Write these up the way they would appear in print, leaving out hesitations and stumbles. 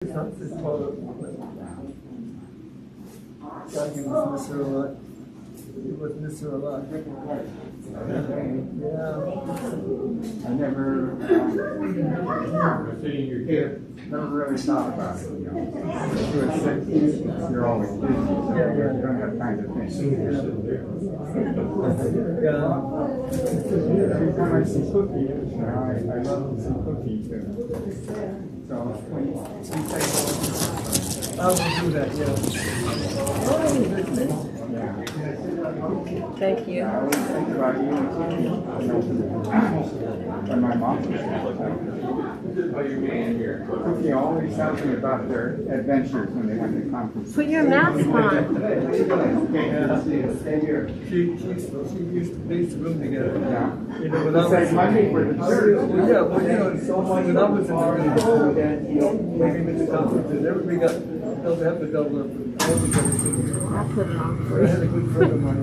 God can miss her a lot. He was miss her a lot. Yeah. I never, seeing your kid, never really thought about it, you know. If you're sick, you're always busy, so you don't have time to think. Yeah. Every time I see cookies, you know, I love to see cookies too. So, I will do that, yeah. Thank you. I always think about you and cookies. When my mom was Cookie always tells me about their adventures when they went to conferences. Put your mask on. She used to place the room together. Yeah. You know, when I was Monday for the church. yeah, well, you know, when I was in the maybe with the conferences, everybody got double half a double up. I'll put it on. I had a good friend of mine.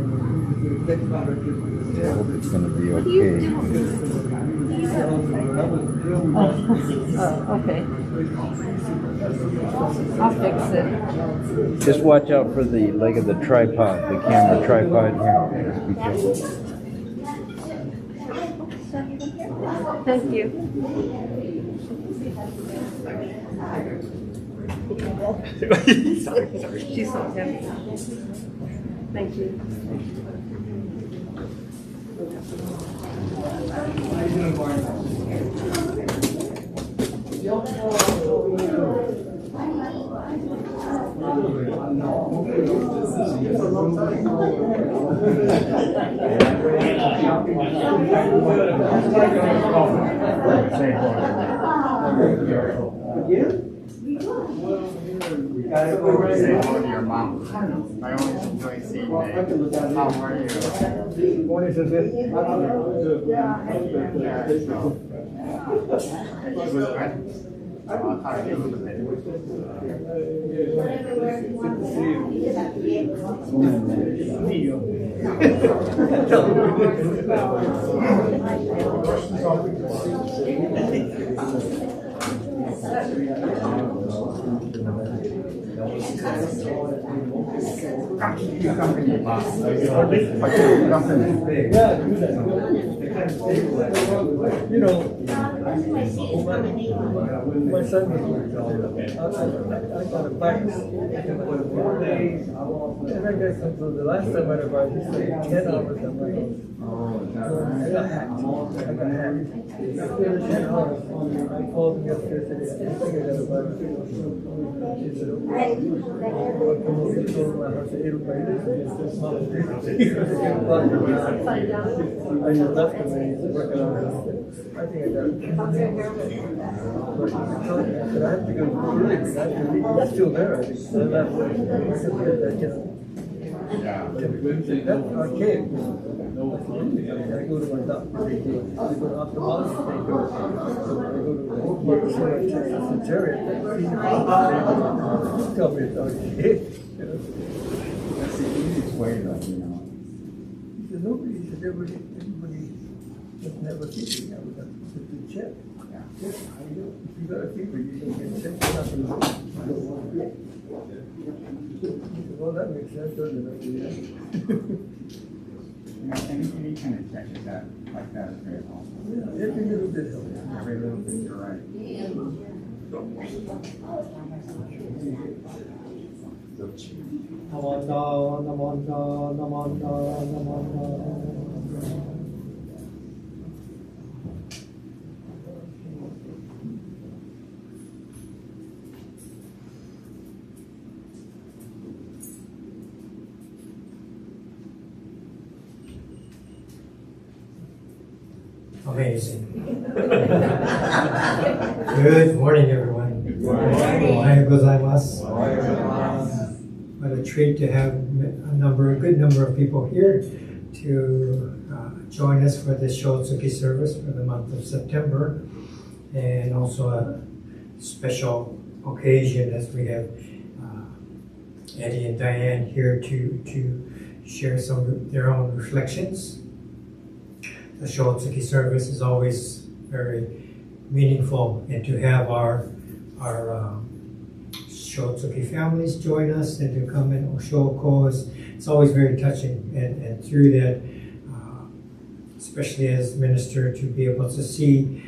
I hope it's going to be okay. Oh, okay. I'll fix it. Just watch out for the leg of the tripod, the camera tripod here. Just be careful. Thank you. sorry. She's so heavy. Thank you. Say hello to your mom. I always enjoy seeing that. How are you? I'll talk to you a little bit. You know, my son was I got a fax and I got some, so the last time I had a fax, he said 10 hours on my own. I got hacked. I got hacked. After 10 hours, I called him yesterday and said, I think I got a fax. He said, okay. I come over to my house at 8 o'clock. This mom is there. He goes to get a fax. I just left him and he's working on it. I think I got it. But I said, I have to go early because I have to leave. It's still there, I think. So I left. I said, that's archaic. I go to my doctor, they do. I go to ophthalmologist, they do. I go to Matsumoto, Texas, Jerry. Tell me it's archaic. That's the easiest way, though, you know. He said, nobody, he said, everybody just never see me. I was like, to check. If you got a fever, you don't get checked. Nothing. Well, that makes sense, doesn't it? Yeah, any kind of check is that, like that is very helpful. Yeah, every little bit helps. Every little bit, you're right. Amazing. Good morning, everyone. Ohayou gozaimasu. What a treat to have a good number of people here to join us for this Shotsuki service for the month of September, and also a special occasion as we have Eddie and Diane here to share some of their own reflections. The Shotsuki service is always very meaningful, and to have our Shotsuki families join us and to come and Oshoko. It's always very touching, and through that, especially as minister, to be able to see,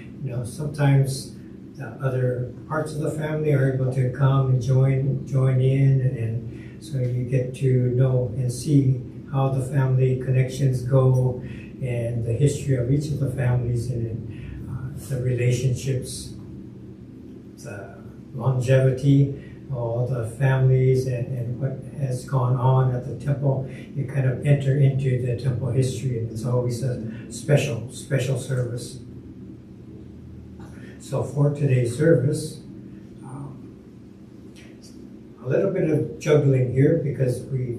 sometimes the other parts of the family are able to come and join in, and so you get to know and see how the family connections go and the history of each of the families and the relationships, the longevity, all the families and what has gone on at the temple. You kind of enter into the temple history, and it's always a special service. So for today's service, a little bit of juggling here because we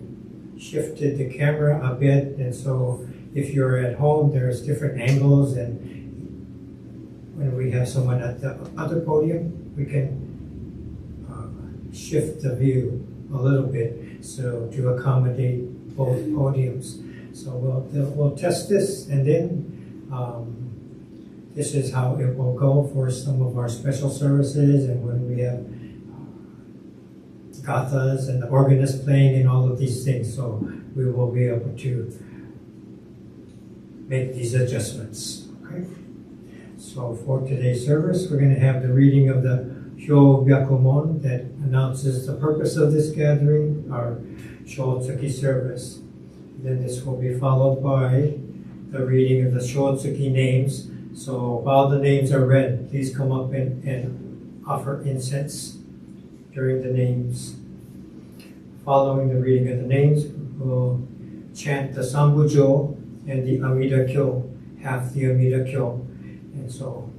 shifted the camera a bit, and so if you're at home, there's different angles, and when we have someone at the other podium, we can shift the view a little bit so to accommodate both podiums. So we'll test this, and then this is how it will go for some of our special services, and when we have gathas and the organist playing and all of these things, so we will be able to make these adjustments. Okay. So for today's service, we're going to have the reading of the Hyobyakumon that announces the purpose of this gathering, our Shotsuki service. Then this will be followed by the reading of the Shotsuki names. So while the names are read, please come up and offer incense during the names. Following the reading of the names, we'll chant the Sambujo and the Amida Kyo, half the Amida Kyo. And so,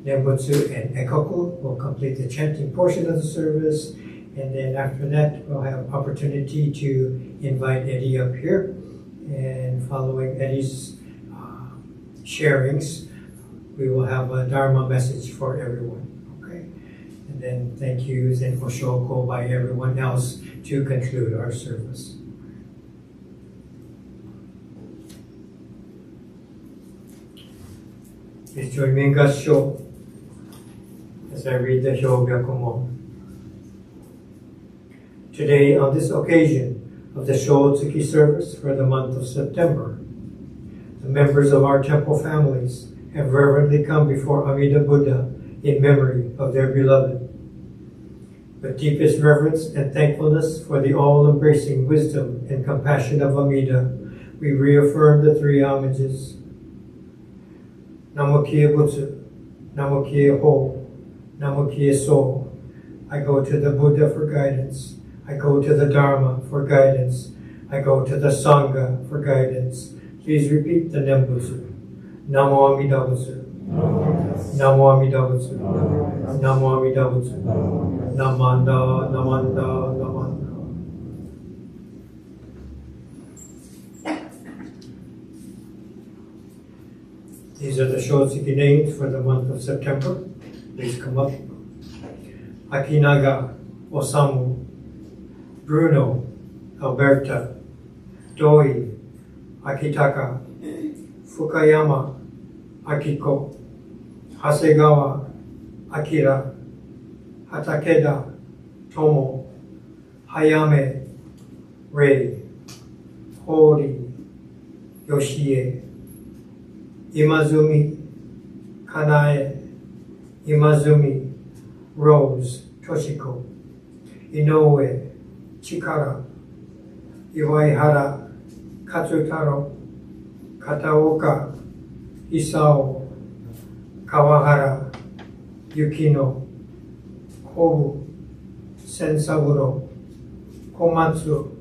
Nembutsu and Ekoku will complete the chanting portion of the service, and then after that we'll have opportunity to invite Eddie up here, and following Eddie's sharings, we will have a Dharma message for everyone. Okay, and then thank yous and Oshoko by everyone else to conclude our service. Please join me in Gassho as I read the Hyobyakumon. Today, on this occasion of the Shotsuki service for the month of September, the members of our temple families have reverently come before Amida Buddha in memory of their beloved. With deepest reverence and thankfulness for the all-embracing wisdom and compassion of Amida, we reaffirm the three homages. Namo Kie Butsu, Namo Kie Ho, Namo Kie So. I go to the Buddha for guidance. I go to the Dharma for guidance. I go to the Sangha for guidance. Please repeat the Nembutsu. Namo Amida Butsu. Namo Amida Butsu. Namo Amida Butsu. Namanda, Namanda, Namanda. These are the Shotsuki names for the month of September. Please come up. Akinaga Osamu, Bruno Alberta, Doi Akitaka, Fukayama Akiko, Hasegawa Akira, Hatakeda Tomo, Hayame Rei, Hori Yoshie, Imazumi Kanae, Imazumi Rose Toshiko, Inoue Chikara, Iwaihara Katsutaro, Kataoka Isao, Kawahara Yukino, Kobu Sensaburo, Komatsu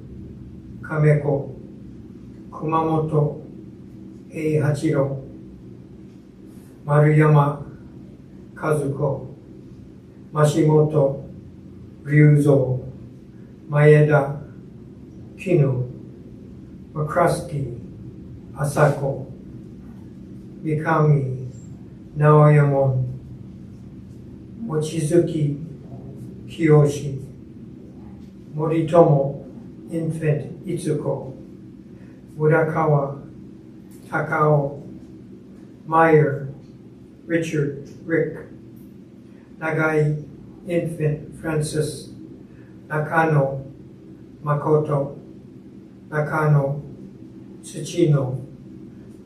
Kameko, Kumamoto Eihachiro, Maruyama Kazuko, Mashimoto Ryuzo, Maeda Kinu, Makraski Asako, Mikami Naoyamon, Mochizuki Kiyoshi, Moritomo Infant Itsuko, Murakawa Takao, Meyer Richard Rick, Nagai Infant Francis Nakano Makoto Nakano Tsuchino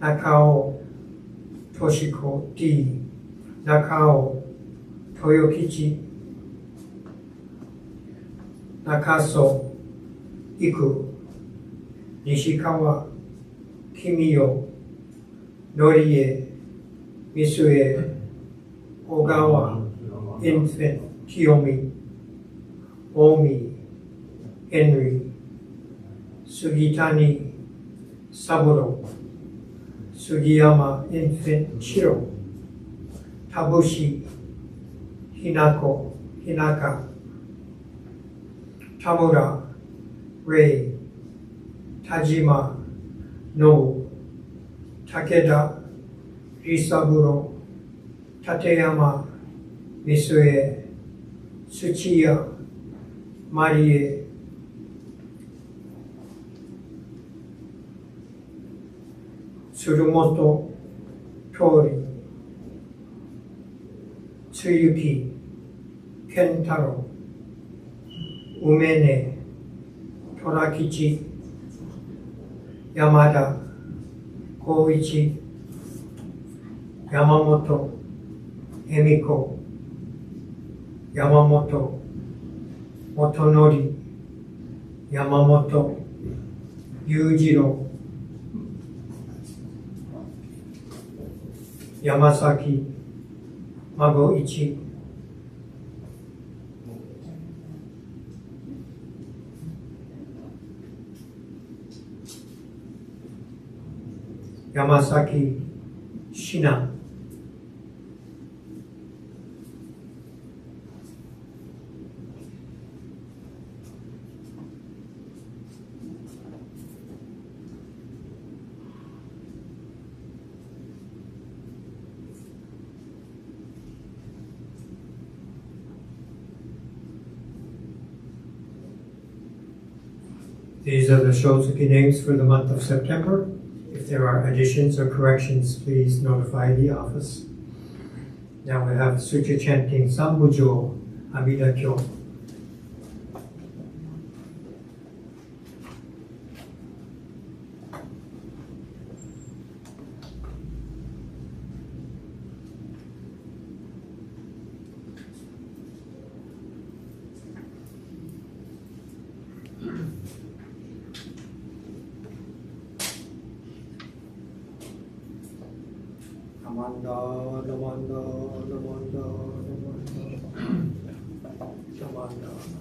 Nakao Toshiko D Nakao Toyokichi Nakaso Iku Nishikawa Kimiyo Norie Misue Ogawa Infant Kiyomi Omi Henry Sugitani Saburo Sugiyama Infant Shiro Tabushi Hinako Hinaka Tamura Ray Tajima No Takeda Risaburo Tateyama Misue Tsuchiya Marie Tsurumoto Tori Tsuyuki Kentaro Umene Torakichi Yamada Koichi Yamamoto Emiko Yamamoto Motonori Yamamoto Yujiro Yamasaki Magoichi Yamasaki Shina These are the Shosuke names for the month of September. If there are additions or corrections, please notify the office. Now we have Sutra chanting Sambujo Amida Kyo. Namanda, Namanda, Namanda, Namanda, Namanda.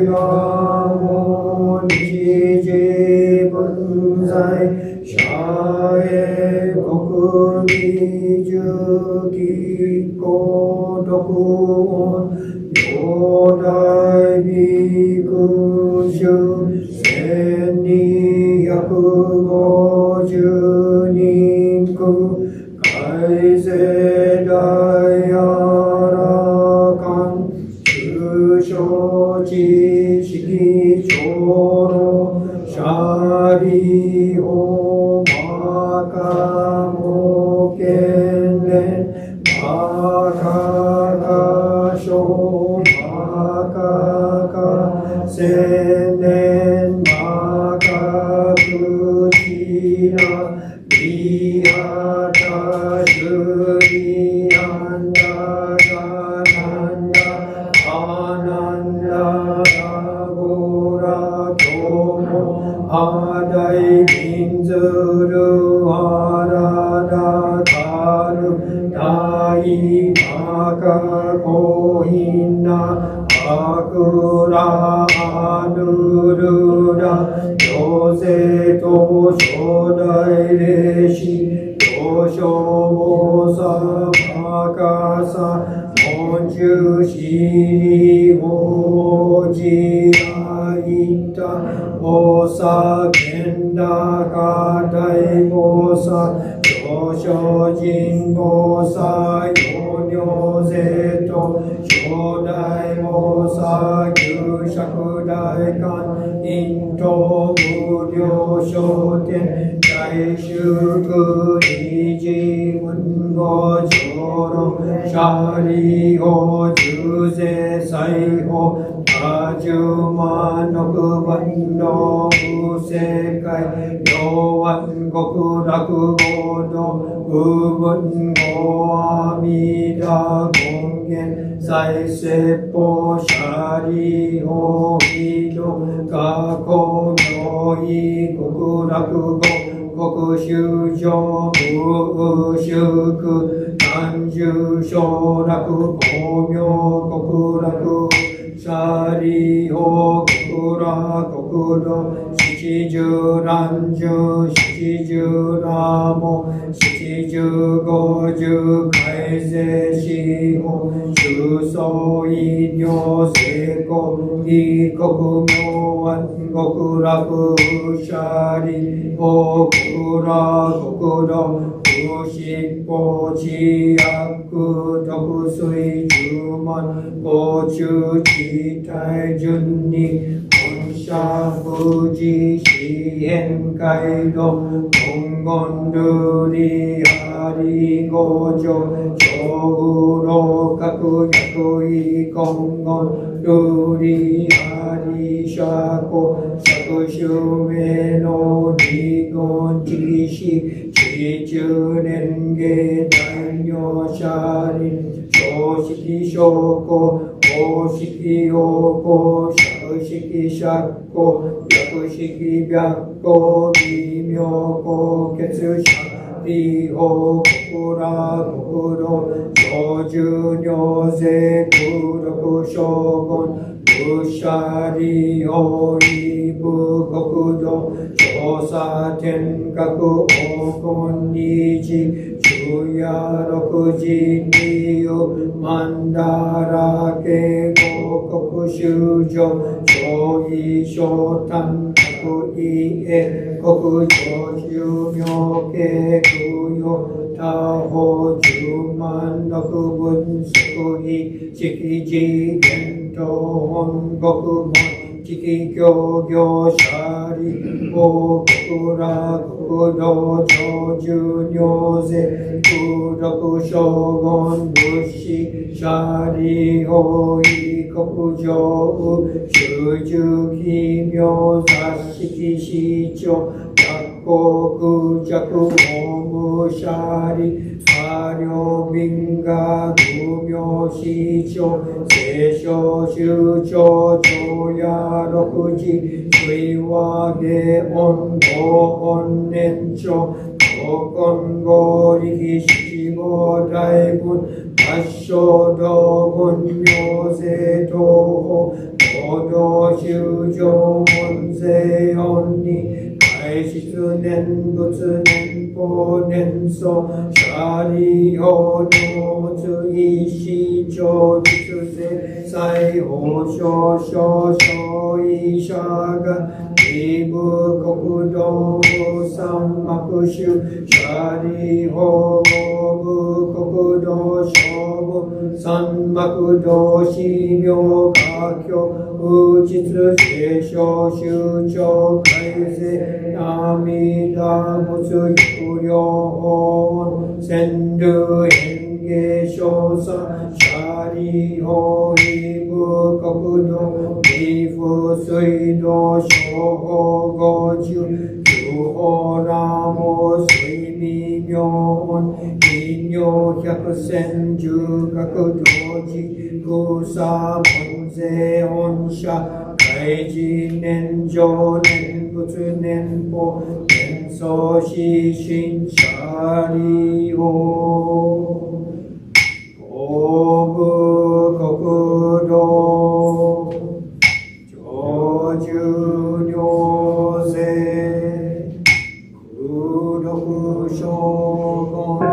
がも日自分在者へ国義重義孤独音両大ビク主1250人区改正大アラカン中小知識長老シャリオマカモケンレンマカカショマカカセネンマカクチナリハタシュリアンダガナンダアナンダラゴラキョモアダイミンズルアラダカルダイマカコヒナアクラアヌルダヨセト初代レシヨショボサマカサモンジュシリオジアイタボサケンダカダイボサヨショジンボサヨニョゼト初代ボサ牛尺大官イント無料商店大衆区二次運動上路シャリオ重税裁法多十万億万の無世界両万極楽合道無分語阿弥陀権現再説法シャリオイド過去の意極楽語国衆上無宿南十小楽光明極楽シャリオ極楽国土七十何十七十ラモ七十五十改正四法中層医療成功異国明安極楽シャリオ極楽国土不執法治悪徳水十万高中地帯順に本社富士支援街道金言ルリアリ五条小老各役位金言ルリアリ社交釈衆名の理言知識地中年芸大名者理常識証拠公式要項釈式釈庫略式白庫微妙項欠釈理法国ら国土上重尿税空禄将軍武者理法理部国土調査天閣黄金二次昼夜六時理由曼荼羅敬語国修上上位小丹各位へ国上宗明敬空よ他方十万六分即位式次元東本国門地域協業者理法国ら国土上重尿税空禄将軍物資者理法医国上中重奇妙雑式市長学校空着法務者理科領民が無名市長聖書州長長や六時水和下音同音年長高根合力七五大分合唱道分尿税東方大行動修上門税音に外出念仏念法念僧舎利法能物意識長実税裁法少々小医者が異部国道部三幕宗舎利法部国道小部三幕道司名家教無実聖書宗教改正阿弥陀仏有料法千流演芸小三舎利法異部国道利福水道小法五十九法羅網水微妙音微妙百千十角同時空差門税音者開示念上念仏念法念僧死心舎利法大部国道上重量税空毒将軍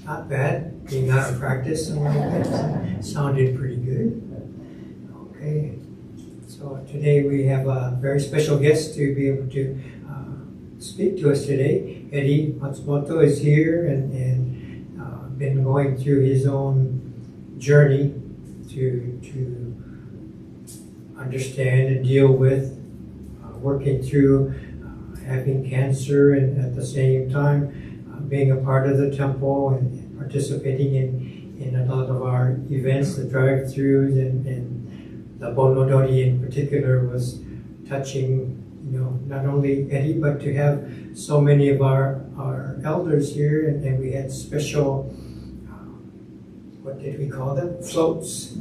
Not bad, being out of practice and like that. Sounded pretty good. Okay, so today we have a very special guest to be able to speak to us today. Eddie Matsumoto is here and been going through his own journey to understand and deal with working through having cancer and at the same time being a part of the temple and participating in a lot of our events, the drive-thrus and the Bonodori in particular was touching, not only Eddie, but to have so many of our elders here, and we had special, what did we call them? Floats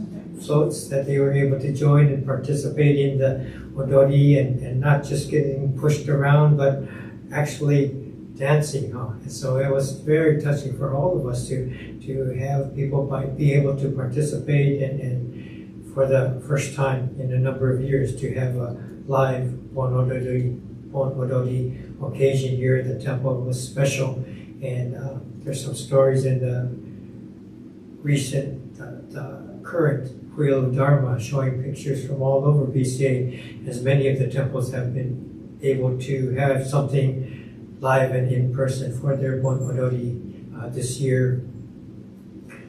that they were able to join and participate in the Odori and not just getting pushed around, but actually dancing. And so it was very touching for all of us to have people be able to participate and for the first time in a number of years to have a live Bon Odori occasion here at the temple. It was special, and there's some stories in the recent, the current Wheel of Dharma showing pictures from all over BCA, as many of the temples have been able to have something live and in person for their Bon Odori this year.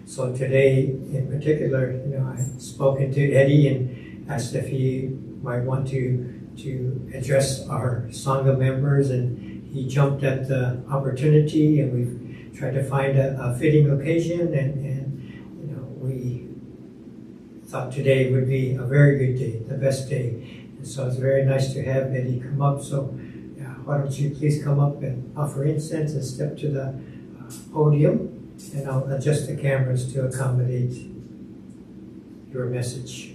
So today, in particular, I had spoken to Eddie and asked if he might want to address our Sangha members, and he jumped at the opportunity, and we've tried to find a fitting occasion, and we thought today would be a very good day, the best day. And so it's very nice to have Eddie come up. So why don't you please come up and offer incense and step to the podium, and I'll adjust the cameras to accommodate your message.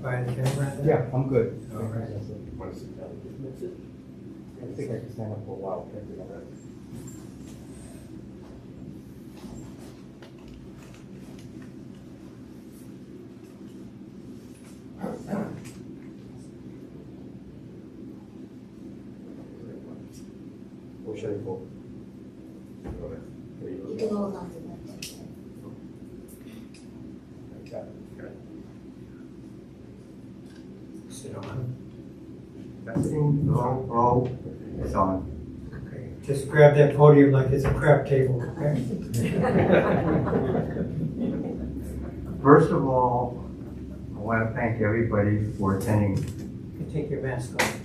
By the camera? Yeah, I'm good. All right. I think I can stand up for a while. Or should I go? You can hold on to that. Sit on. That's it. Roll. It's on. Okay. Just grab that podium like it's a crab table, okay? First of all, I want to thank everybody for attending You can take your mask off.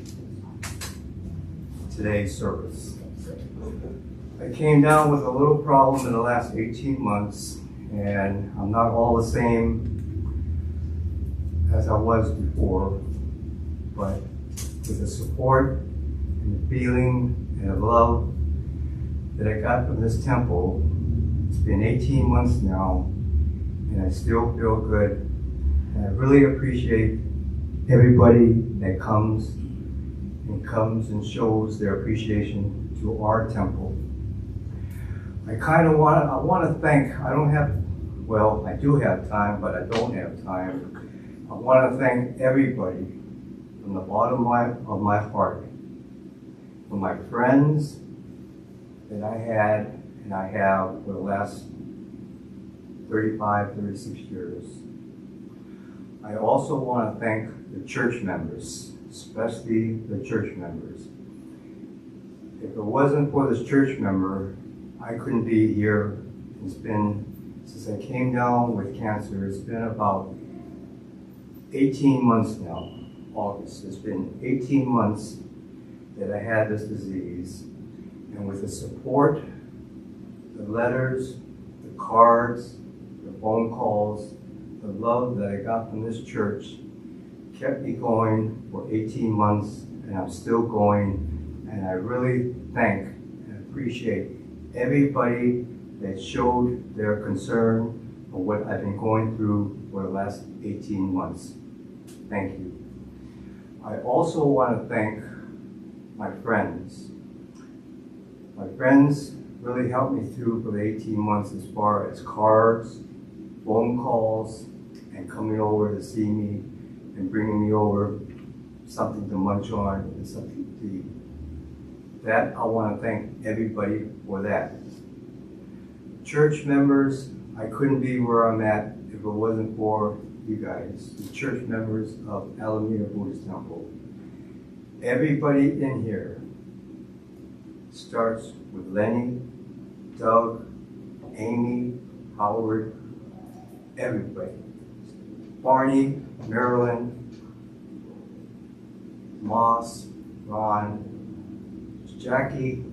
today's service. I came down with a little problem in the last 18 months, and I'm not all the same as I was before, but with the support and the feeling and the love that I got from this temple, it's been 18 months now, and I still feel good. And I really appreciate everybody that comes and shows their appreciation to our temple. I want to thank, I do have time, but I don't have time. I want to thank everybody from the bottom of my heart, for my friends that I had and I have for the last 35, 36 years. I also want to thank the church members, especially the church members. If it wasn't for this church member, I couldn't be here. It's been, since I came down with cancer, it's been about 18 months now, August. It's been 18 months that I had this disease. And with the support, the letters, the cards, the phone calls, the love that I got from this church kept me going for 18 months, and I'm still going. And I really thank and appreciate everybody that showed their concern for what I've been going through for the last 18 months. Thank you. I also want to thank my friends. My friends really helped me through for the 18 months as far as cards, phone calls, and coming over to see me and bringing me over something to munch on and something to eat. That, I want to thank everybody for that. Church members, I couldn't be where I'm at if it wasn't for you guys, the church members of Alameda Buddhist Temple. Everybody in here starts with Lenny, Doug, Amy, Howard, everybody. Barney, Marilyn, Moss, Ron, Jackie,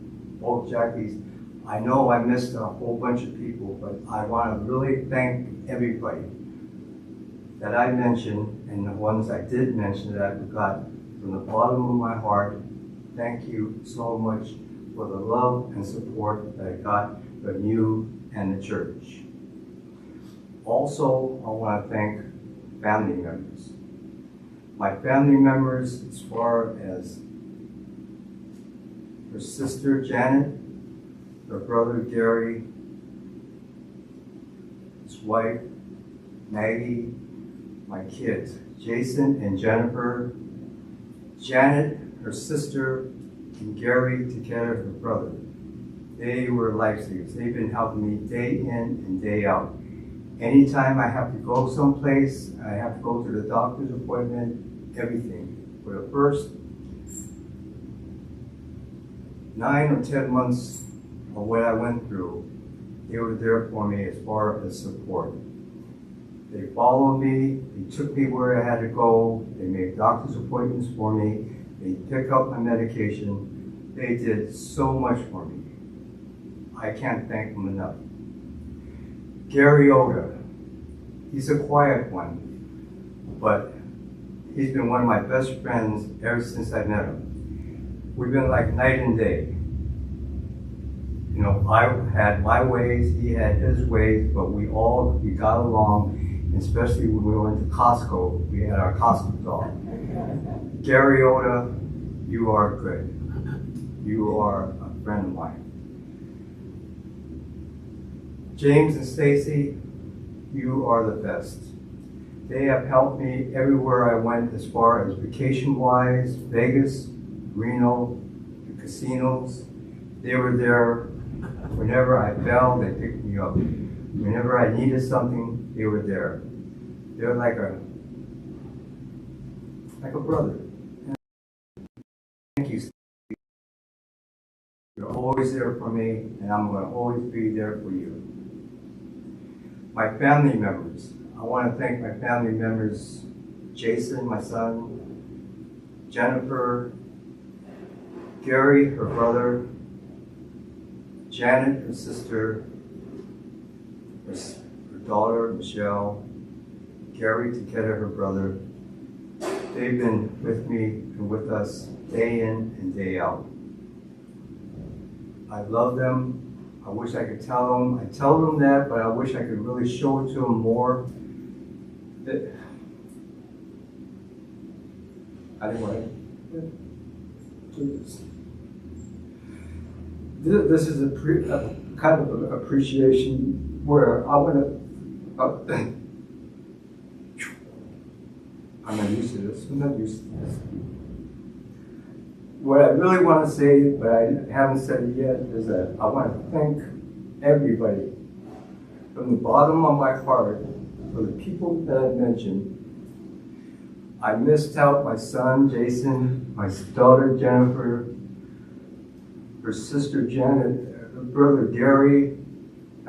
both Jackies. I know I missed a whole bunch of people, but I want to really thank everybody that I mentioned and the ones I did mention that I forgot from the bottom of my heart. Thank you so much for the love and support that I got from you and the church. Also, I want to thank family members. My family members, as far as her sister Janet, her brother Gary, his wife Maggie, my kids Jason and Jennifer, Janet, her sister, and Gary together, her brother. They were lifesavers. They've been helping me day in and day out. Anytime I have to go someplace, I have to go to the doctor's appointment, everything. For the first 9 or 10 months of what I went through, they were there for me as far as support. They followed me, they took me where I had to go, they made doctor's appointments for me, they picked up my medication. They did so much for me. I can't thank them enough. Gary Oda, he's a quiet one, but he's been one of my best friends ever since I met him. We've been like night and day. You know, I had my ways, he had his ways, but we got along, and especially when we went to Costco, we had our Costco dog. Gary Oda, you are good. You are a friend of mine. James and Stacy, you are the best. They have helped me everywhere I went as far as vacation-wise, Vegas, Reno, the casinos. They were there whenever I fell, they picked me up. Whenever I needed something, they were there. They're like a brother. Thank you, Steve. You're always there for me, and I'm going to always be there for you. My family members. I want to thank my family members, Jason, my son, Jennifer, Gary, her brother, Janet, her sister, her daughter, Michelle, Gary Takeda, her brother. They've been with me and with us day in and day out. I love them. I wish I could tell them. I tell them that, but I wish I could really show it to them more. I didn't want to do this. This is a kind of an appreciation where I want to. I'm not used to this. I'm not used to this. What I really want to say, but I haven't said it yet, is that I want to thank everybody from the bottom of my heart for the people that I mentioned. I missed out my son, Jason, my daughter, Jennifer, her sister, Janet, her brother, Gary.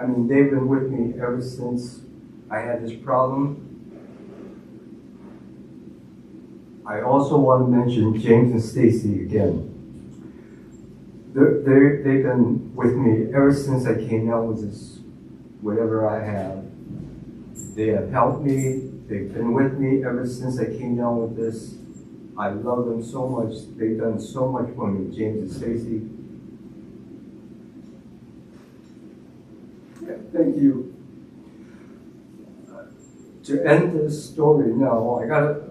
I mean, they've been with me ever since I had this problem. I also want to mention James and Stacy again. They've been with me ever since I came out with this, whatever I have. They have helped me. They've been with me ever since I came down with this. I love them so much. They've done so much for me, James and Stacy. Yeah, thank you. To end this story now, I gotta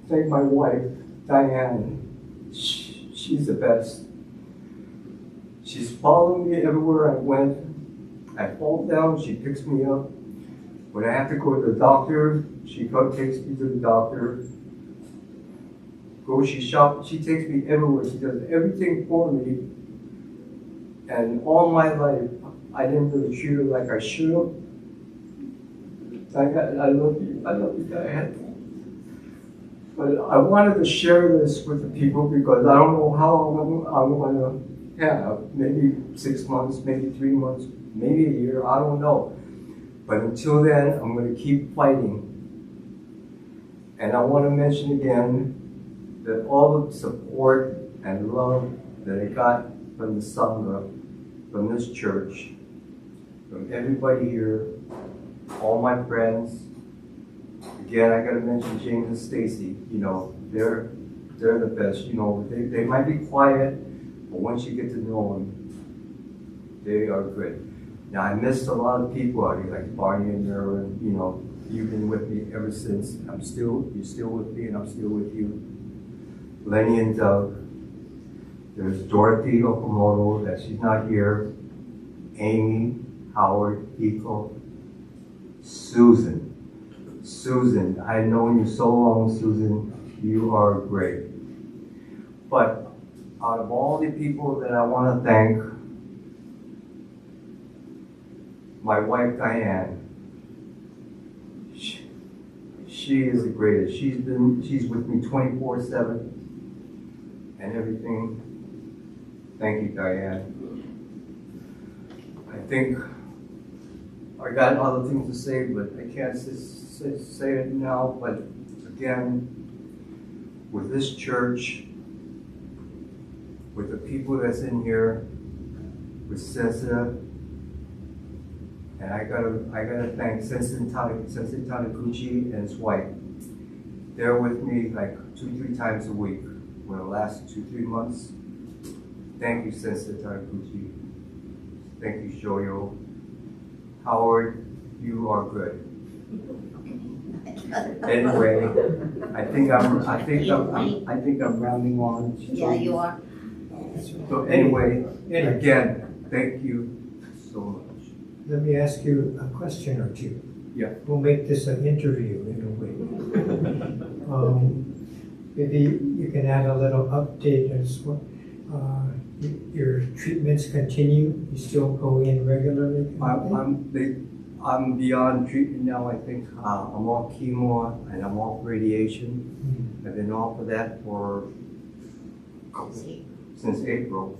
thank my wife, Diane. She's the best. She's followed me everywhere I went. I fall down, she picks me up. When I have to go to the doctor, she takes me to the doctor. She takes me everywhere. She does everything for me. And all my life, I didn't really treat her like I should have. Diane, I love you. I love you, Diane. But I wanted to share this with the people because I don't know how long I'm going to have. Maybe 6 months, maybe 3 months, maybe a year, I don't know. But until then, I'm going to keep fighting. And I want to mention again that all the support and love that I got from the Sangha, from this church, from everybody here, all my friends. Again, I got to mention James and Stacy. You know, they're the best. You know, they might be quiet, but once you get to know them, they are good. Now, I missed a lot of people out here, like Barney and Marilyn. You know, you've been with me ever since. You're still with me, and I'm still with you. Lenny and Doug. There's Dorothy Okamoto, that she's not here. Amy, Howard, Iko, Susan. Susan, I've known you so long, Susan. You are great. But out of all the people that I want to thank, my wife Diane, she is the greatest. She's with me 24/7 and everything. Thank you, Diane. I think I got other things to say, but I can't say it now. But again, with this church, with the people that's in here, with Sensitive, and I gotta thank Sensei Taniguchi and his wife. They're with me like 2-3 times a week for the last 2-3 months. Thank you, Sensei Taniguchi. Thank you, Shoyo. Howard, you are good. Anyway, I think I'm rounding on. Yeah, you are. So anyway, again, thank you so much. Let me ask you a question or two. Yeah. We'll make this an interview in a way. Maybe you can add a little update as well. Your treatments continue? You still go in regularly? I'm beyond treatment now. I think I'm off chemo and I'm off radiation. I've been off of that since April.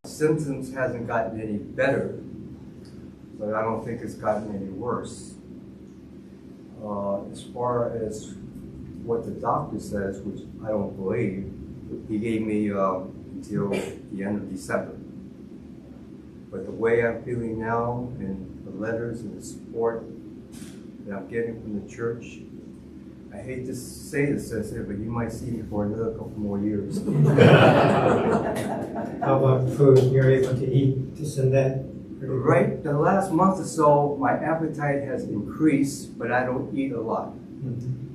Symptoms hasn't gotten any better, but I don't think it's gotten any worse. As far as what the doctor says, which I don't believe, he gave me until the end of December. But the way I'm feeling now, and the letters and the support that I'm getting from the church, I hate to say this, but you might see me for another couple more years. How about food? You're able to eat this and that? Right, the last month or so, my appetite has increased, but I don't eat a lot.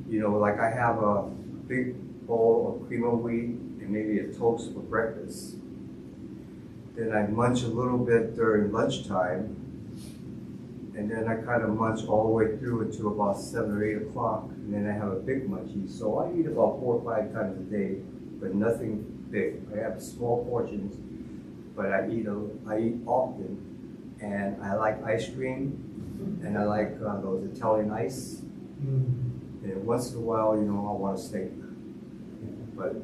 You know, like I have a big bowl of cream of wheat and maybe a toast for breakfast. Then I munch a little bit during lunchtime, and then I kind of munch all the way through until about 7 or 8 o'clock, and then I have a big munchie. So I eat about 4 or 5 times a day, but nothing big. I have small portions, but I eat often, and I like ice cream, and I like those Italian ice, and once in a while, you know, I want a steak. But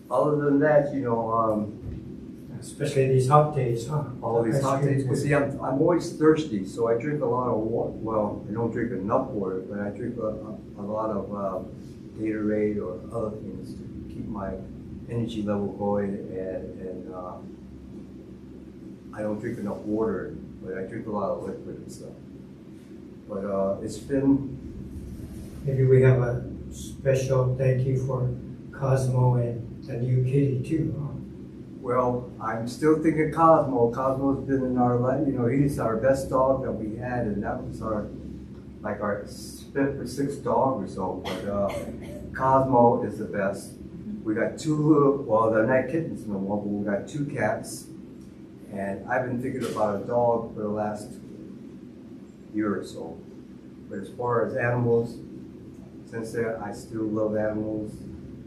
other than that, you know, especially these hot days, huh? all these hot days. Well, see, I'm always thirsty, so I drink a lot of water. Well, I don't drink enough water, but I drink a lot of Gatorade or other things to keep my energy level going. And I don't drink enough water, but I drink a lot of liquid and stuff. But it's been. Maybe we have a special thank you for Cosmo and the new kitty too, huh? Well, I'm still thinking Cosmo. Cosmo's been in our life. You know, he's our best dog that we had, and that was our 5th or 6th dog or so. But Cosmo is the best. We got 2 little, well, they're not kittens no more, but we got 2 cats. And I've been thinking about a dog for the last year or so. But as far as animals, since I still love animals.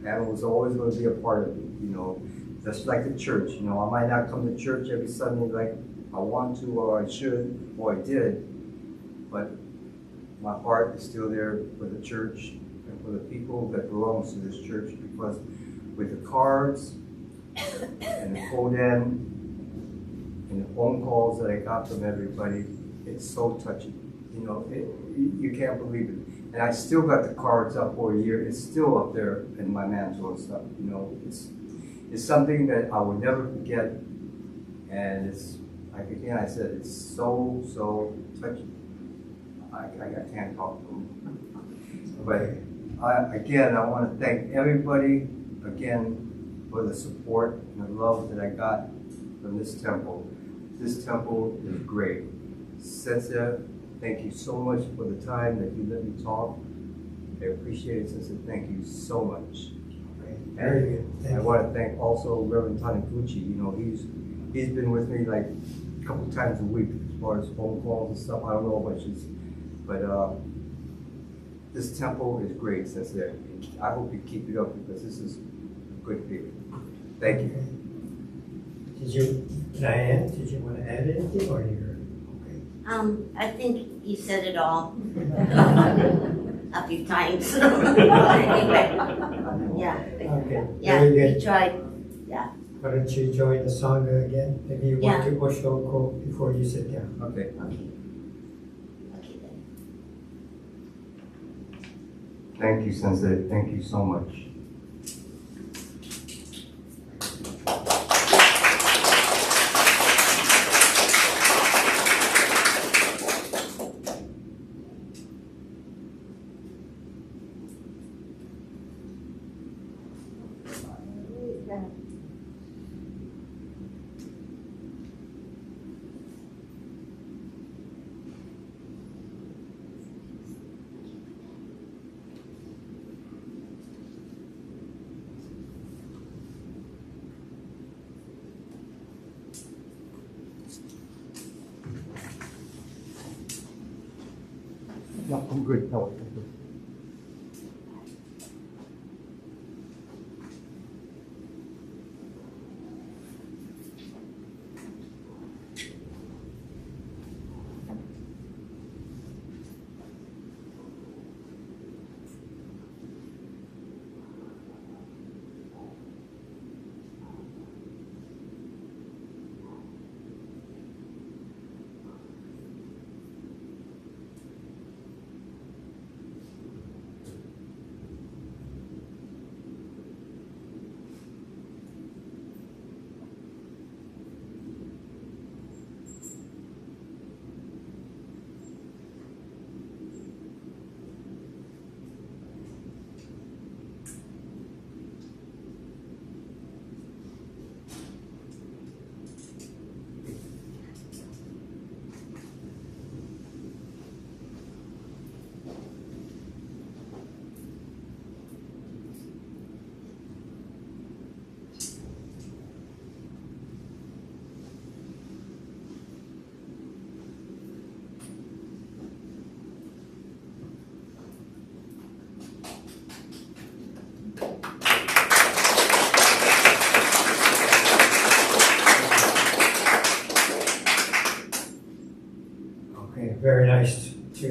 Animals are always going to be a part of it, you know. Just like the church, you know, I might not come to church every Sunday like I want to or I should or I did, but my heart is still there for the church and for the people that belongs to this church, because with the cards and the Koden and the phone calls that I got from everybody, it's so touching. You know, you can't believe it. And I still got the cards up for a year. It's still up there in my mantle and stuff. You know, it's something that I will never forget. And it's, like again, I said, it's so touching. I can't talk to them. But I want to thank everybody again for the support and the love that I got from this temple. This temple is great. Sensei, thank you so much for the time that you let me talk. I appreciate it, Sensei. Thank you so much. Very good. I want to thank also Reverend Taniguchi. You know, he's been with me like a couple times a week as far as phone calls and stuff. I don't know what she's, but this temple is great, Sensei. I hope you keep it up because this is a good feeling. Thank you. Diane, did you want to add anything or you're okay? I think you said it all a few times. Yeah. Okay, Yeah, very you good. tried. Yeah. Why don't you join the Sangha again? Maybe you want to Oshoko before you sit down. Okay. Okay. Okay then. Thank you, Sensei. Thank you so much. No, I'm good. No, I'm good. Very nice to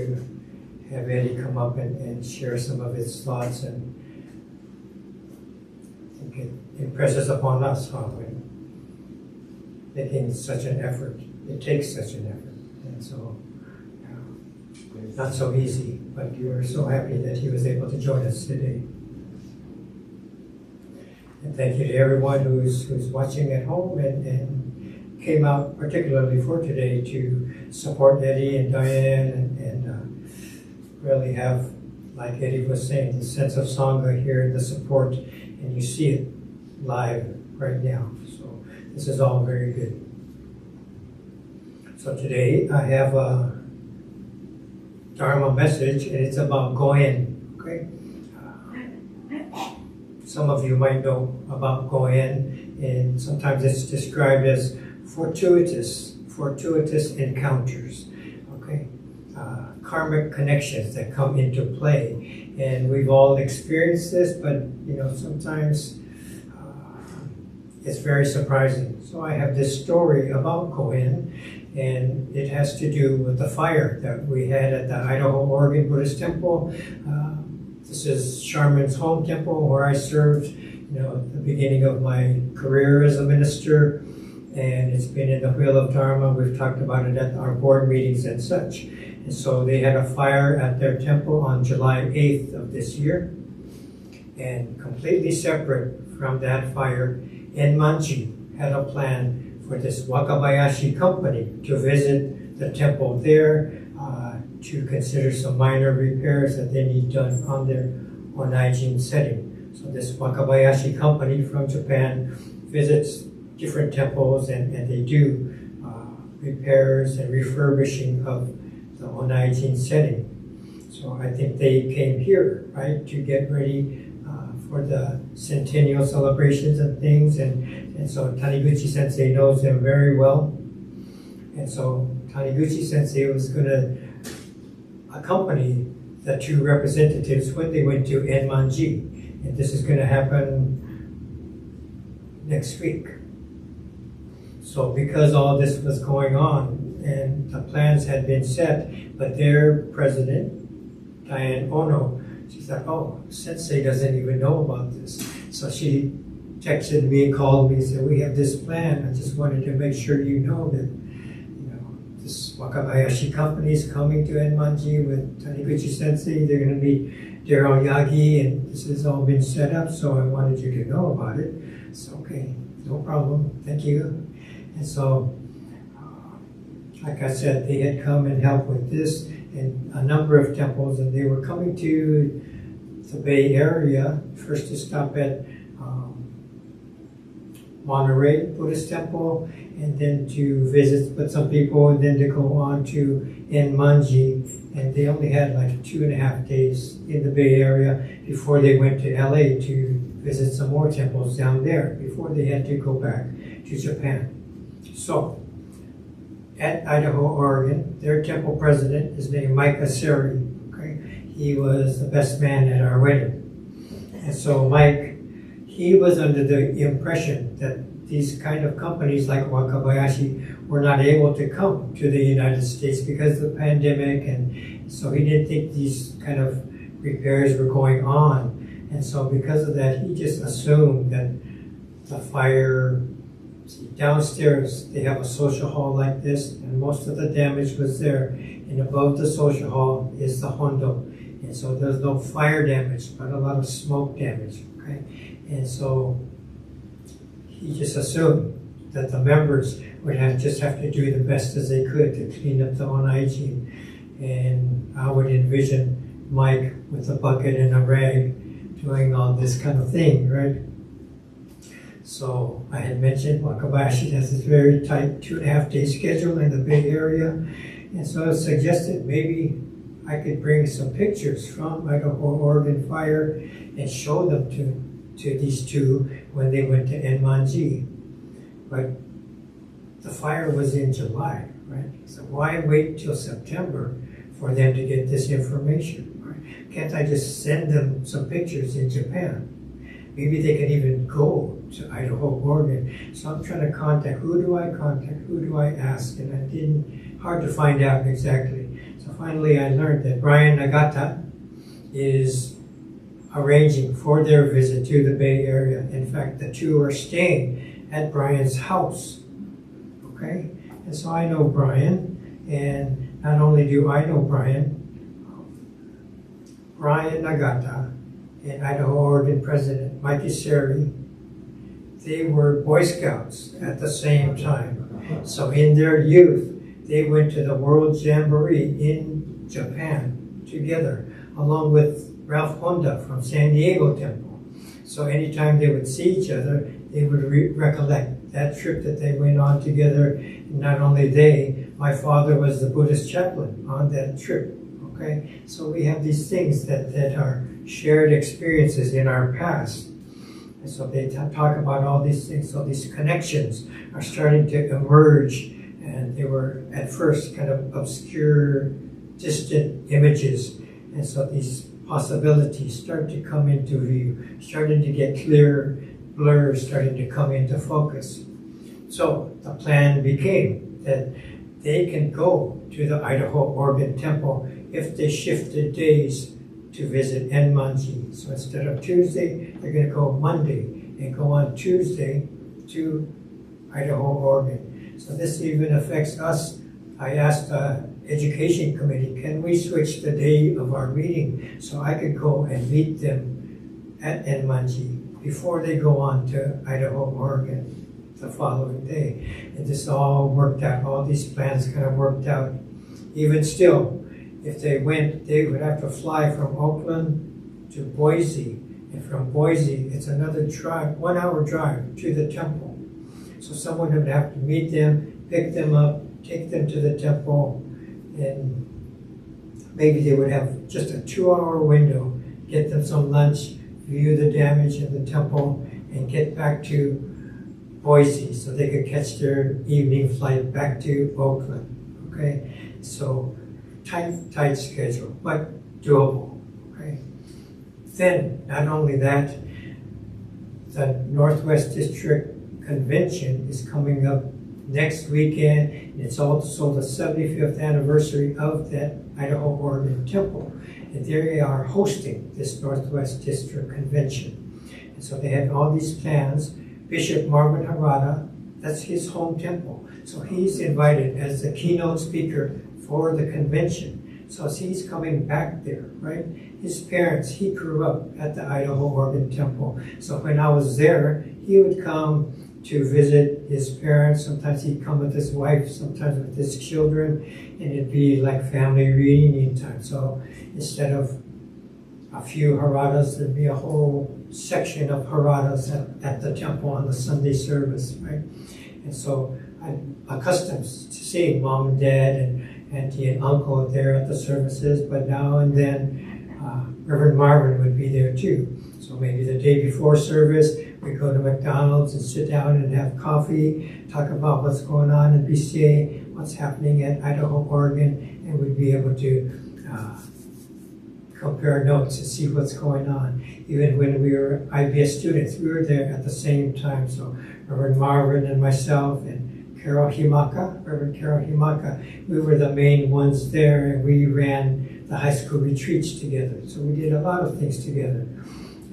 have Eddie come up and share some of his thoughts, and I think it impresses upon us how when making such an effort, it takes such an effort, and so not so easy, but we're so happy that he was able to join us today. And thank you to everyone who's watching at home and came out particularly for today to support Eddie and Diane and really have, like Eddie was saying, the sense of Sangha here and the support, and you see it live right now. So this is all very good. So today I have a Dharma message, and it's about GOEN. Okay? Some of you might know about GOEN, and sometimes it's described as fortuitous encounters, okay? Karmic connections that come into play. And we've all experienced this, but sometimes it's very surprising. So I have this story about GOEN, and it has to do with the fire that we had at the Idaho, Oregon Buddhist Temple. This is Sharman's home temple where I served, at the beginning of my career as a minister. and it's been in the Wheel of Dharma. We've talked about it at our board meetings and such. And so they had a fire at their temple on July 8th of this year. And completely separate from that fire, Enmanji had a plan for this Wakabayashi company to visit the temple there, to consider some minor repairs that they need done on their Onaijin setting. So this Wakabayashi company from Japan visits different temples and they do repairs and refurbishing of the Onaijin setting. So I think they came here, right, to get ready for the centennial celebrations and things. And so Taniguchi Sensei knows them very well. And so Taniguchi Sensei was going to accompany the two representatives when they went to Enmanji. And this is going to happen next week. So because all this was going on and the plans had been set, but their president, Diane Ono, she thought, oh, Sensei doesn't even know about this. So she texted me and called me and said, we have this plan. I just wanted to make sure you know that this Wakabayashi company is coming to Enmanji with Taniguchi Sensei. They're going to meet Daryl Yagi, and this has all been set up, so I wanted you to know about it. So, okay, no problem. Thank you. And so, like I said, they had come and helped with this in a number of temples, and they were coming to the Bay Area, first to stop at Monterey Buddhist Temple, and then to visit with some people, and then to go on to Enmanji. And they only had like 2.5 days in the Bay Area before they went to LA to visit some more temples down there before they had to go back to Japan. So, at Idaho, Oregon, their temple president is named Mike Aseri. Okay? He was the best man at our wedding. And so Mike, he was under the impression that these kind of companies like Wakabayashi were not able to come to the United States because of the pandemic, and so he didn't think these kind of repairs were going on. And so because of that, he just assumed that the fire, downstairs they have a social hall like this, and most of the damage was there, and above the social hall is the hondo. And so there's no fire damage, but a lot of smoke damage, okay? And so he just assumed that the members would just have to do the best as they could to clean up the Onaijin. And I would envision Mike with a bucket and a rag doing all this kind of thing, right? So I had mentioned Wakabayashi has this very tight 2.5 day schedule in the Bay Area. And so I suggested maybe I could bring some pictures from Idaho, Oregon fire and show them to these two when they went to Enmanji. But the fire was in July, right? So why wait till September for them to get this information? Right? Can't I just send them some pictures in Japan? Maybe they can even go to Idaho, Oregon. So I'm trying to contact, who do I contact, who do I ask? And hard to find out exactly. So finally I learned that Brian Nagata is arranging for their visit to the Bay Area. In fact, the two are staying at Brian's house, okay? And so I know Brian, and not only do I know Brian Nagata and Idaho, Oregon President Mike Iseri, they were Boy Scouts at the same time. So in their youth, they went to the World Jamboree in Japan together, along with Ralph Honda from San Diego Temple. So anytime they would see each other, they would recollect that trip that they went on together. And not only they, my father was the Buddhist chaplain on that trip. Okay, so we have these things that are shared experiences in our past. And so they talk about all these things. So these connections are starting to emerge, and they were at first kind of obscure, distant images. And so these possibilities start to come into view, starting to get clearer, blurs starting to come into focus. So the plan became that they can go to the Idaho, Oregon temple if they shifted days to visit Enmanji. So instead of Tuesday, they're going to go Monday and go on Tuesday to Idaho, Oregon. So this even affects us. I asked the education committee, can we switch the day of our meeting so I could go and meet them at Enmanji before they go on to Idaho, Oregon the following day. And this all worked out. All these plans kind of worked out. Even still, if they went, they would have to fly from Oakland to Boise. And from Boise, it's another drive, 1 hour drive to the temple. So someone would have to meet them, pick them up, take them to the temple, and maybe they would have just a 2-hour window, get them some lunch, view the damage in the temple, and get back to Boise so they could catch their evening flight back to Oakland. Okay, so tight schedule, but doable. Okay. Then, not only that, the Northwest District Convention is coming up next weekend. It's also the 75th anniversary of that Idaho, Oregon temple. And they are hosting this Northwest District Convention. And so they had all these plans. Bishop Marvin Harada, that's his home temple. So he's invited as the keynote speaker for the convention. So he's coming back there, right? His parents, he grew up at the Idaho, Oregon temple. So when I was there, he would come to visit his parents. Sometimes he'd come with his wife, sometimes with his children, and it'd be like family reunion time. So instead of a few Haradas, there'd be a whole section of Haradas at the temple on the Sunday service, right? And so I'm accustomed to seeing mom and dad and auntie and uncle there at the services, but now and then Reverend Marvin would be there too. So maybe the day before service, we go to McDonald's and sit down and have coffee, talk about what's going on in BCA, what's happening at Idaho, Oregon, and we'd be able to compare notes and see what's going on. Even when we were IBS students, we were there at the same time. So Reverend Marvin and myself and Reverend Carol Himaka, we were the main ones there, and we ran the high school retreats together. So we did a lot of things together.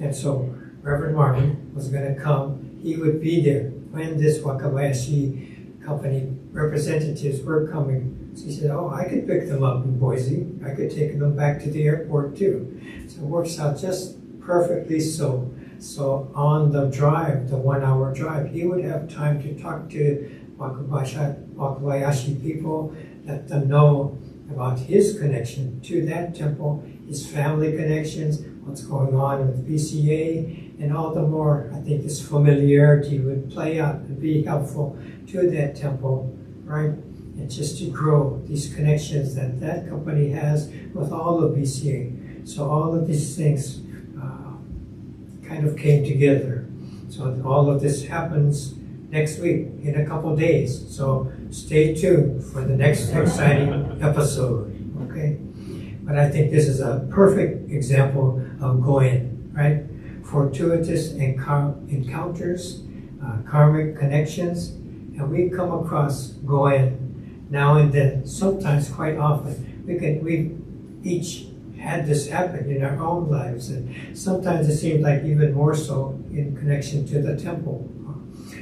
And so Reverend Marvin was going to come. He would be there when this Wakabayashi company representatives were coming. So he said, oh, I could pick them up in Boise. I could take them back to the airport too. So it works out just perfectly so. So on the drive, the 1 hour drive, he would have time to talk to Wakabayashi people, let them know about his connection to that temple, his family connections, what's going on with BCA, and all the more, I think this familiarity would play out and be helpful to that temple, right? And just to grow these connections that that company has with all of BCA. So all of these things kind of came together. So all of this happens next week, in a couple days. So stay tuned for the next exciting episode, okay? But I think this is a perfect example of GOEN, right? Fortuitous encounters, karmic connections, and we come across GOEN now and then, sometimes quite often. We each had this happen in our own lives, and sometimes it seems like even more so in connection to the temple.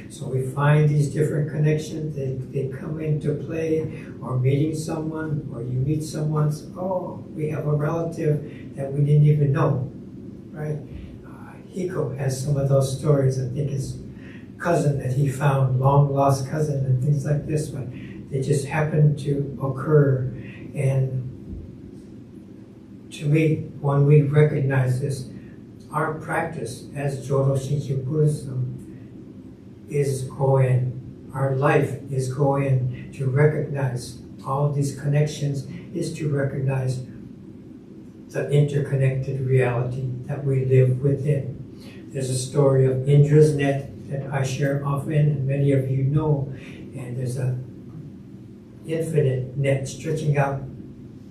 So we find these different connections, they come into play, or meeting someone, or you meet someone, so, oh, we have a relative that we didn't even know, right? Hiko has some of those stories. I think his cousin that he found, long lost cousin, and things like this, but they just happen to occur. And to me, when we recognize this, our practice as Jodo Shinshu Buddhism is GOEN. Our life is GOEN. To recognize all these connections is to recognize the interconnected reality that we live within. There's a story of Indra's net that I share often, and many of you know, and there's an infinite net stretching out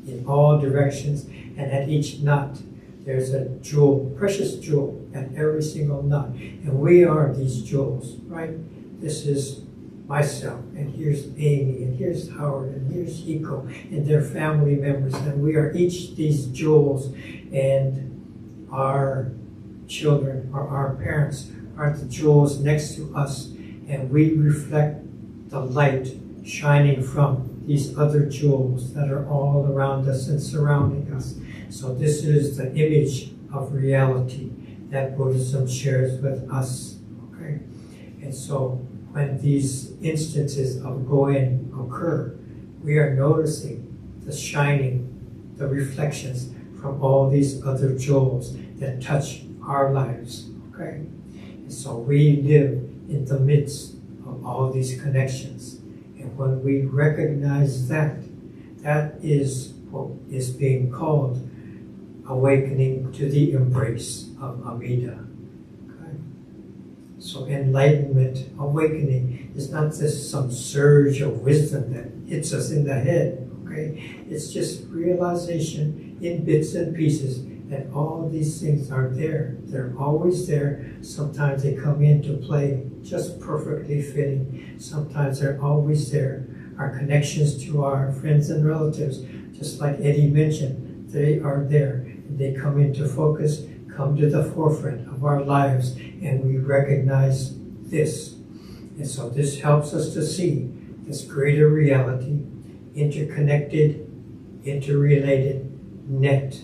in all directions, and at each knot there's a jewel, precious jewel at every single knot. And we are these jewels, right? This is myself, and here's Amy, and here's Howard, and here's Hiko, and their family members, and we are each these jewels, and our children or our parents are the jewels next to us, and we reflect the light shining from these other jewels that are all around us and surrounding us. So this is the image of reality that Buddhism shares with us. Okay? And so when these instances of GOEN occur, we are noticing the shining, the reflections from all these other jewels that touch our lives. Okay? And so we live in the midst of all these connections. And when we recognize that, that is what is being called awakening to the embrace of Alameda. Okay? So enlightenment, awakening, is not just some surge of wisdom that hits us in the head. Okay? It's just realization in bits and pieces that all these things are there. They're always there. Sometimes they come into play just perfectly fitting. Sometimes they're always there. Our connections to our friends and relatives, just like Eddie mentioned, they are there. They come into focus, come to the forefront of our lives, and we recognize this. And so this helps us to see this greater reality, interconnected, interrelated net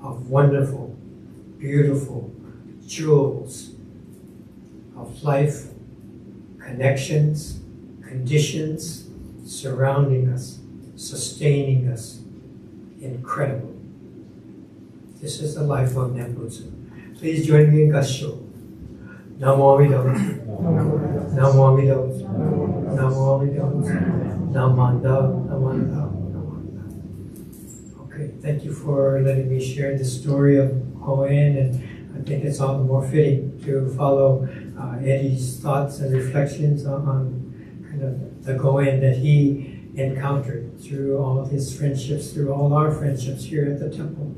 of wonderful, beautiful jewels of life, connections, conditions surrounding us, sustaining us. Incredible. This is the life of Nembutsu. Please join me in Gassho. Namo Amida Butsu. Namo Amida Butsu. Namo Amida Butsu. Namanda, Namanda, Namanda. Okay, thank you for letting me share the story of GOEN, and I think it's all the more fitting to follow Eddie's thoughts and reflections on kind of the GOEN that he encountered through all of his friendships, through all our friendships here at the temple.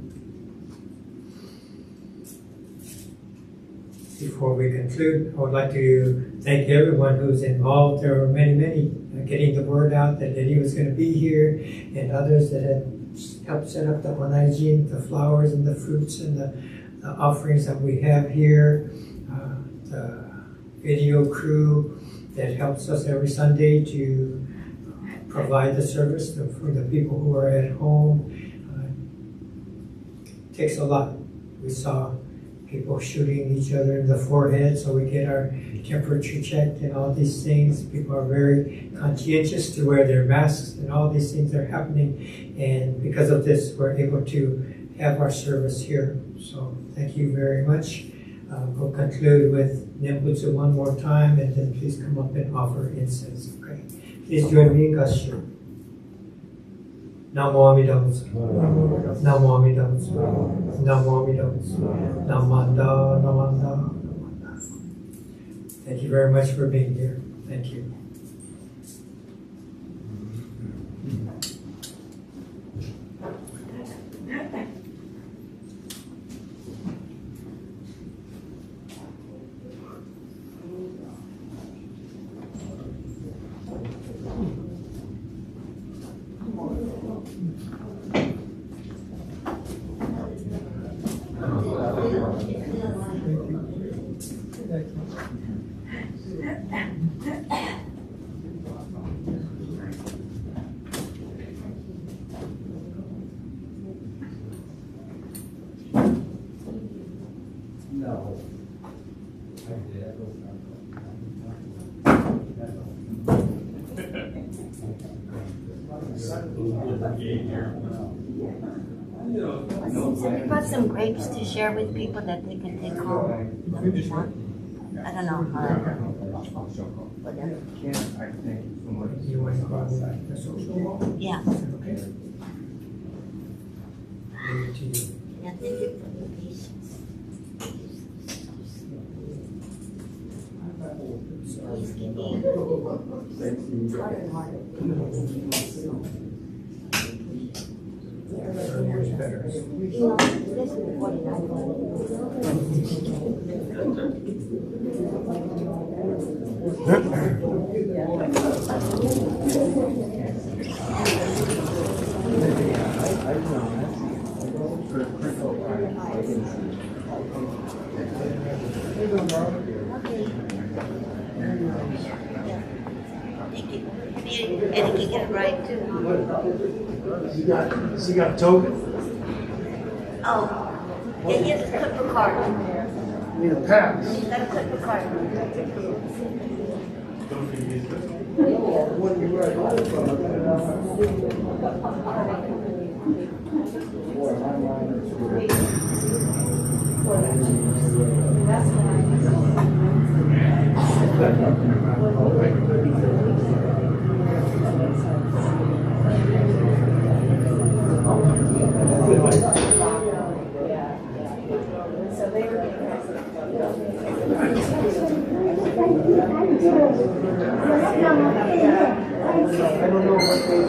Before we conclude, I would like to thank everyone who's involved. There were many getting the word out that Eddie was going to be here, and others that had helped set up the onaijin, the flowers and the fruits and the offerings that we have here, the video crew that helps us every Sunday to provide the service for the people who are at home. It takes a lot. We saw people shooting each other in the forehead so we get our temperature checked and all these things. People are very conscientious to wear their masks, and all these things are happening. And because of this, we're able to have our service here. So thank you very much. We'll conclude with Nembutsu one more time, and then please come up and offer incense. Okay. Please join me in Gassho. Namo Amida Butsu. Namo Amida Butsu. Namo Amida Butsu. Namanda, Namanda, Namanda. Thank you very much for being here. Thank you. We brought some grapes to share with people that they can take home. I don't know how. Whatever. You want to cross the social wall? Yeah. Okay. Leave it to you. Yeah, thank you for your patience. Please give me Earlier is better. Okay. Eddie can get it right too. You got a token? Oh, yeah, he has a clipper card. You need a pass. He's got a clipper card. I don't know what they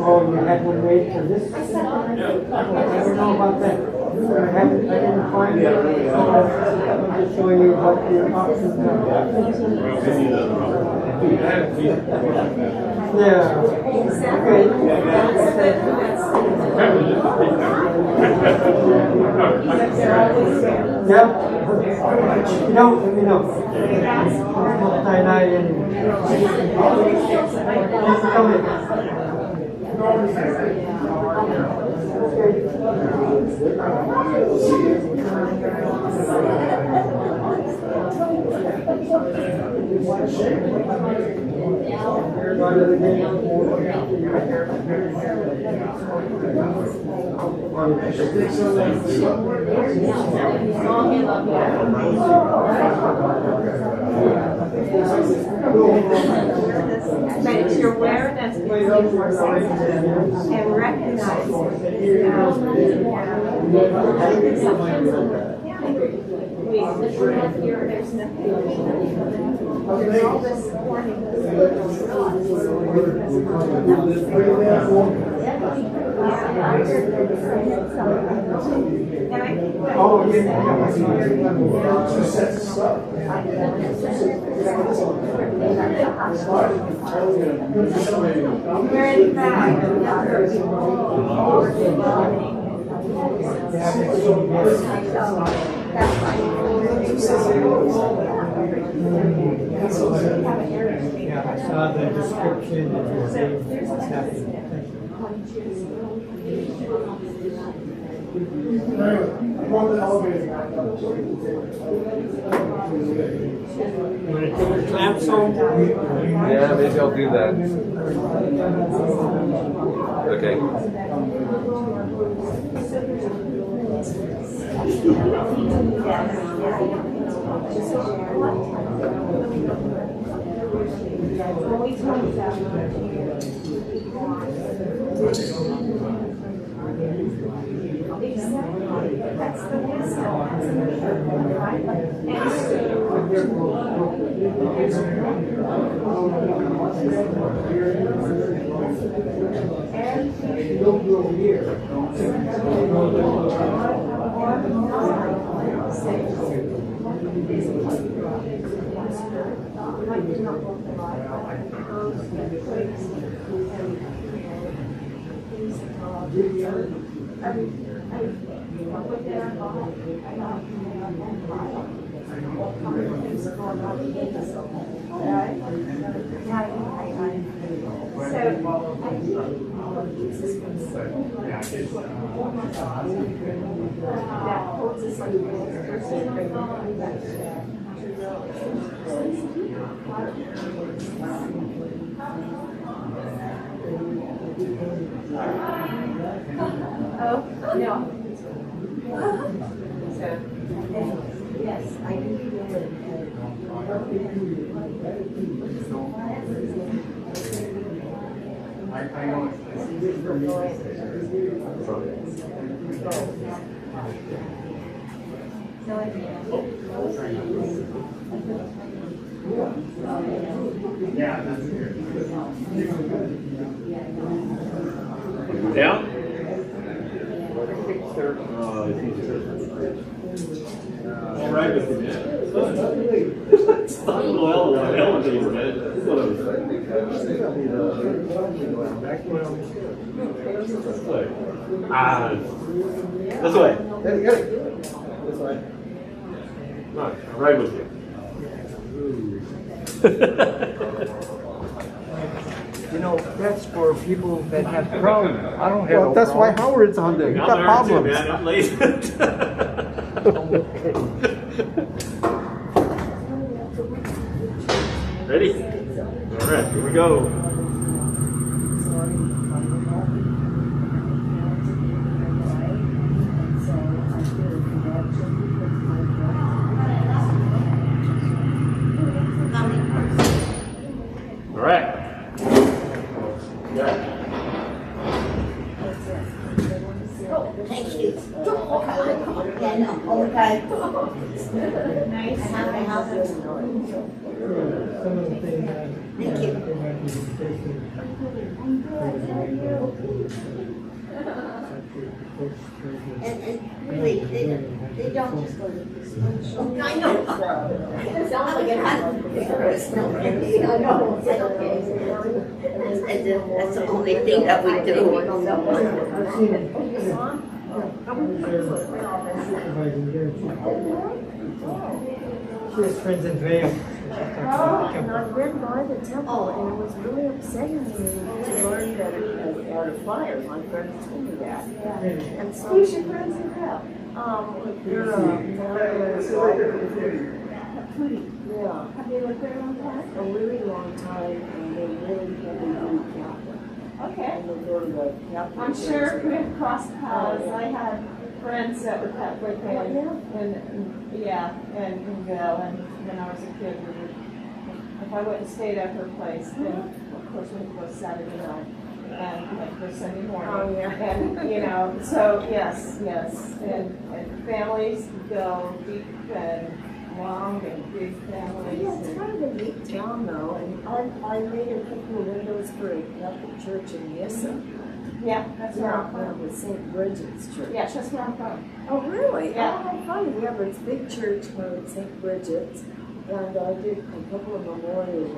Oh, you had one wait for this? I don't know about that. I didn't find it. I'm just showing you what the options are. Yeah. Okay. Yeah. You know, let me know. Come in. But it's your awareness and recognizing there's nothing. There's all this warning. Very bad. Yeah, I saw the description of your name. What's happening? I'm on the elevator. You want to take your clamps home? Yeah, maybe I'll do that. Okay. That's the wisdom. Oh, no. Yes, I do feel it. Down? All right with you, man. It's not a little elevator, man. It's one of this way. This way. Right, all right with you. You know, that's for people that have problems. I don't have Well, that's why Howard's on there. You I'm got there problems. too, man. I'm late. Ready? All right, here we go. All right. Yeah. Thank you. Yeah, no, okay. Nice. I have to help you. Some of the things that Thank you. they might be facing. And really, they don't just go to this one. I know. It sounds like it has. I know. It's okay. That's the only thing that we do. I've seen it. If I can get it. She has friends in Vail. And I've been by the temple, and it was really upsetting me to learn that it had a fire. My friends told me that. And so, Who's your friends in hell? they're yeah, Have you lived there a long time? a really long time, and they really heavily Catholic. Okay. And they go to the Catholic. I'm sure we've crossed paths. I had friends that were Catholic and yeah, and when I was a kid, if I went and stayed at her place, then of course we would go Saturday night and like for Sunday morning. Oh, yeah. And you know, so yes, and families go deep and long and big families. Yeah, it's kind of a neat town though, and I made a couple of windows for a Catholic church in Yessa. Yeah, that's where I'm Yeah, from. with St. Bridget's Church. Yeah, that's where I'm from. Oh, really? Yeah. Oh, funny. Yeah, but it's a big church at St. Bridget's. And I did a couple of memorials in